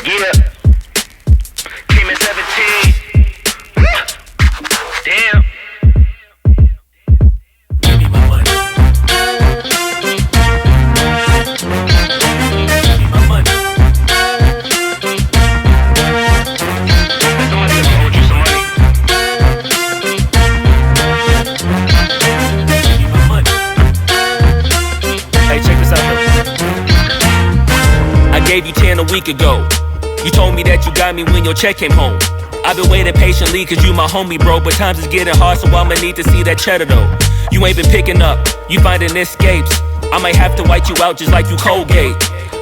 Yeah. Came in 17. Damn. Give me my money. Give me my money. Somebody ever owed you some money? Give me my money. Hey, check this out though. I gave you 10 a week ago. You told me that you got me when your check came home. I've been waiting patiently cause you my homie, bro. But times is getting hard, so I'ma need to see that cheddar though. You ain't been picking up, you finding escapes. I might have to white you out just like you Colgate.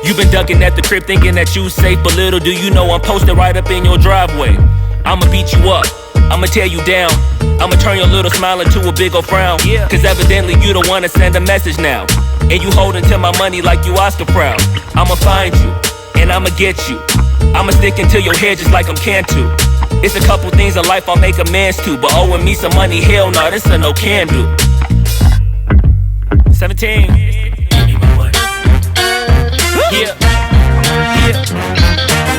You been ducking at the crib thinking that you safe, but little do you know I'm posted right up in your driveway. I'ma beat you up, I'ma tear you down. I'ma turn your little smile into a big ol' frown. Cause evidently you don't wanna send a message now. And you holding to my money like you Oscar proud. I'ma find you, and I'ma get you. I'ma stick into your head just like I'm Cantu. It's a couple things in life I'll make amends to, but owing me some money, hell no, this a no can do. 17. Give me my money. Yeah. Yeah.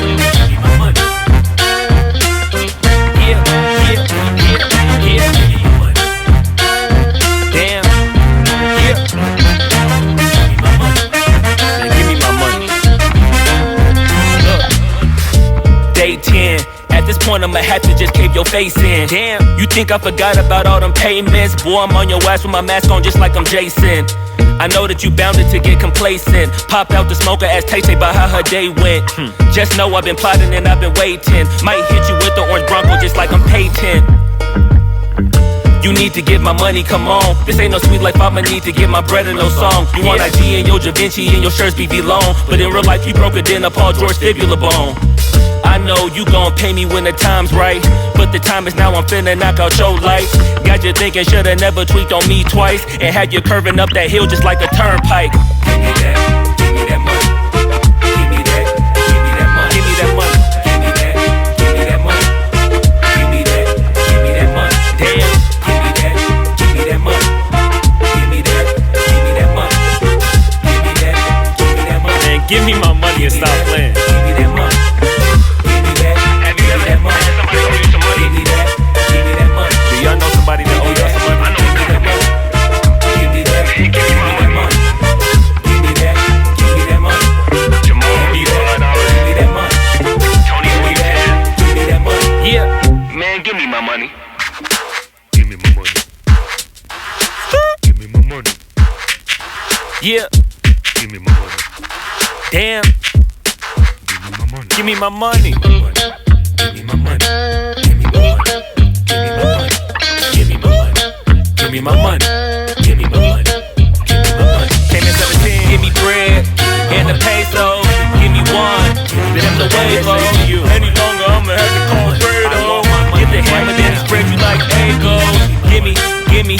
Give me my money. Yeah. Yeah. Yeah. Yeah. Give me my money. Damn. Yeah. Give me my money. Man, give me my money. Look. Day 10. At this point, I'ma have to just cave your face in. Damn, you think I forgot about all them payments? Boy, I'm on your ass with my mask on just like I'm Jason. I know that you bounded to get complacent. Pop out the smoker, ask Tay-Tay about how her day went. Just know I've been plotting and I've been waiting. Might hit you with the orange Bronco just like I'm Peyton. You need to get my money, come on. This ain't no sweet life, I'ma need to get my bread and no song. You want IG and your Da Vinci and your shirts be long. But in real life, you broke it in a Paul George fibula bone. I know you gon' pay me when the time's right, but the time is now, I'm finna knock out your lights. Got you thinking shoulda never tweaked on me twice, and had you curving up that hill just like a turnpike. Give me that. Give me that money. Give me that. Give me that money. Give me that money. Give me that. Give me that money. Give me that. Give me that money. Damn. Give me that. Give me that money. Give me that. Give me that money. Give me that. Give me that money. Man, give me my money and stop playing. Give me that money. Give me that. Have you ever had somebody owe you some money? Give me that. Give me that money. Do y'all know somebody that owe y'all some money? I know a couple people. Give me that. Hey, give me my money. Give me that. Give me that money. Jamal owe you $5. Give me that money. Tony owe you 10. Give me that money. Yeah. Man, give me my money. Give me my money. Give me my money. Yeah. Give me my money. Damn. Give me my money. Give me my money. Give me my money. Give me my money. Give me my money. Give me my money. Give me my money. Give me my money. Give me my money. Came in 17. Give me bread and the peso. Give me one. Then the wave you. Any longer, I'ma have to call Fredo. Get the hammer, then spread you like Egos. Give me